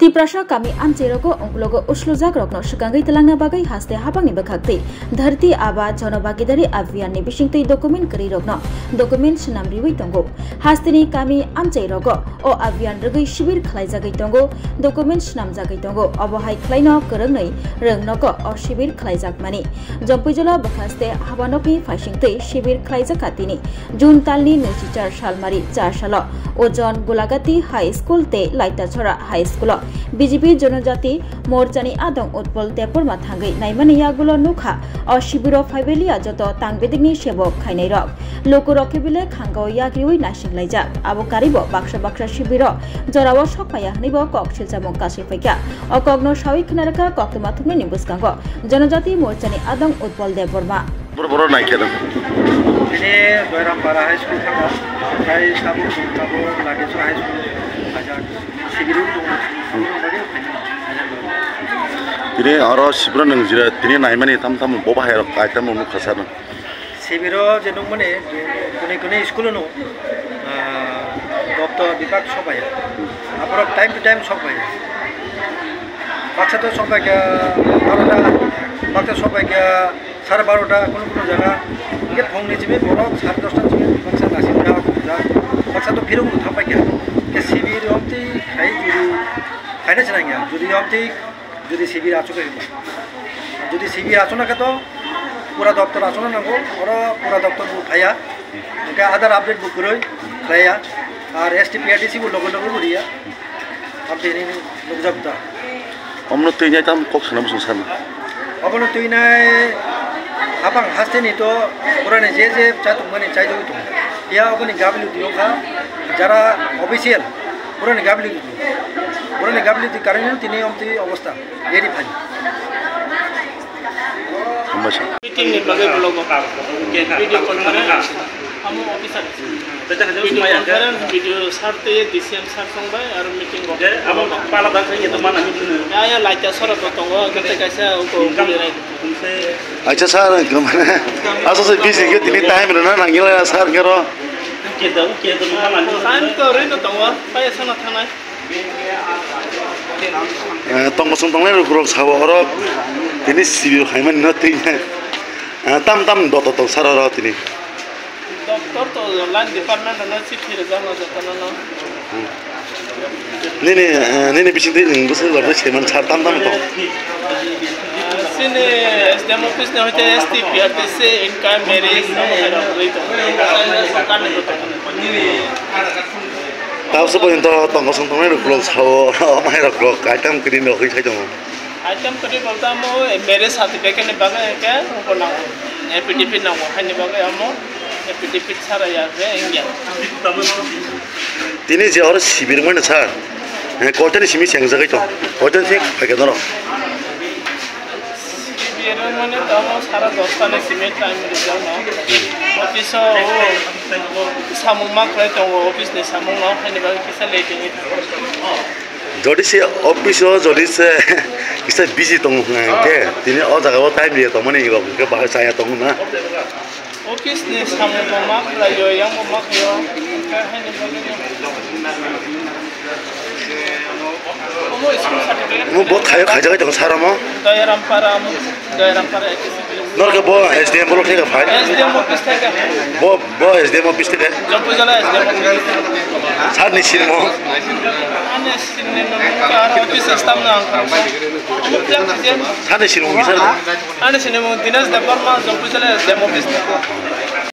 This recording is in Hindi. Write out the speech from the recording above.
Tiprasha kami amcherogo onglogo uslujak rokno sukangai telangna bagai haste habangni bakakti dharti aba jonobagidari abhiyan ni bisingtui dokumen kari rokno dokumen sunam riwi tongo hasteni kami amcherogo o abhiyan rogoi shibir khlaijagai tongo dokumen sunam jagai tongo obohai khlaino korongnai rongnogo o shibir khlaijak mani jompujola bakhaste habanokni faisingtui shibir khlaijakatini jun talni 94 salmari 4 salo ojon golagati high school te laitachora high school BJP जनजाति मोर्चानि आदं उत्पल तेपर माथांगै नाइमानि यागुलो नुखा अ शिबिरो फाइबेलिया जतो तांगबेदिगनि सेबक खाइनाय रक लोको रखेबिले खांगाव याग्रिवै नासिंलाइजा आबो कारिबो बाक्सा शिबिरो जराव सकपाया हनिबो ककसिलजा मकासि फैका अकग्नो सावि खनारका कक्तमाथुकनि निबुसकांगो जनजाति मोर्चानि आदं उत्पल देबरमा बर नायकेदों दिनै गयरामपारा हाई स्कुल थांगा ओमफ्राय साबो लागेसो हाई स्कुल आजा शिबिरो दङ दिनै आरो शिबिरो नों जिरा दिनै नायमानि थाम बबाहाय आइटम नु खसानो शिबिरो जेदों माने कोने स्कुल नो डॉक्टर विभाग सबाया आपरो टाइम टू टाइम सबाया बाक्सा तो सबाया 12टा बाक्सा सबाया 12:30 कोनो जगह के फंगनि जिबे बरो 10:30 जिबे बाक्सा नासिना बाक्सा तो फिरो थापाय के शिबिर हमति खाइ जुरि खाइना छनांगिया जुरि हमति जुदि शिबिर आचुके जुदि शिबिर आचुनाके तो पूरा दफ्तर आचुना नांगौ और पूरा दफ्तर उठाया इनका आधार अपडेट बुक करै खाया और STPRDC को लोगो बुरिया अब देनि लोगजबता हमनो तैनाय ताम कक सनाम संसान अबनो तैनाय आबां हास्तेनि तो पुराने जे चातु माने चाइदो तो या अबनि गाबलु दियोखा जरा ऑफिशियल पुराने गाबलु दी कारण तिने हमति अवस्था एरि फाइ मीटिंग नि बगे ब्लॉग वीडियो कॉन्फ्रेंस हम ऑफिसर वीडियो सारते DCM सार संबाय आरो मीटिंग गो अब पाला दाखै त माना या लाइटा सर दतंगो गते कैसा उको गुलिराय अच्छा सर गमने आसो से बिजी के दिनै टाइम रना नागिला सर गरो के त माना टाइम तो रेनो तंगो पैसा न थानाय तंगसं तंगले रुग्रक साबो अर दिनै सिबिर खाइमान न तैना ताम दत सर र तिनी डॉक्टर तो लाइन डिपार्टमेंट न चिठी रे जानो जतन ने बिसिं दे नोंबोसो लबे सेमान सार ताम तो सिने एसडीएम ऑफिस ने होते STPRDC इनका मेरे समहर रहितो सरकार ने तो तावसो पर्यंत तंगसं तंगले रुग्रक साबो माय रुग्रक आइटम क्रिन रखै छै दङ आइटम करी बोलता मो मेरे सर्टिफिकेट ने बागे के कोना एपीडीपी ना हानि बागे हम एपीडीपी सारा या रे इंडिया दिनै जे अर शिबिर मन सर कोटनि सिमि सेंजागै त कोटन से फाके दरो शिबिर माने त हम सारा दोस्ताने सिमि टाइम रे जानो ऑफिस सामुमा खै त ऑफिस ने सामुमा हानि बागे किसा लेटिंग जदि से ऑफिस जदि से किसा बिजी दङ के दिनै अ जगाव टाइम लिए त मने के बाहर साया दङ ना ऑफिस ने सामुमा खयो yang ma खयो का हानि बागे मो बहुत खाइ जगह साराम गयरामपारा नरके बो SDM बोलो के फाइल SDM ऑफिस थे बो SDM ऑफिस थे जम्पुजला SDM सार निसिन मो आने सिनने का ऑफिस स्टाफ ना सार निसिन मो बिसर आने सिने मो दिनस देपरमा जम्पुजला SDM ऑफिस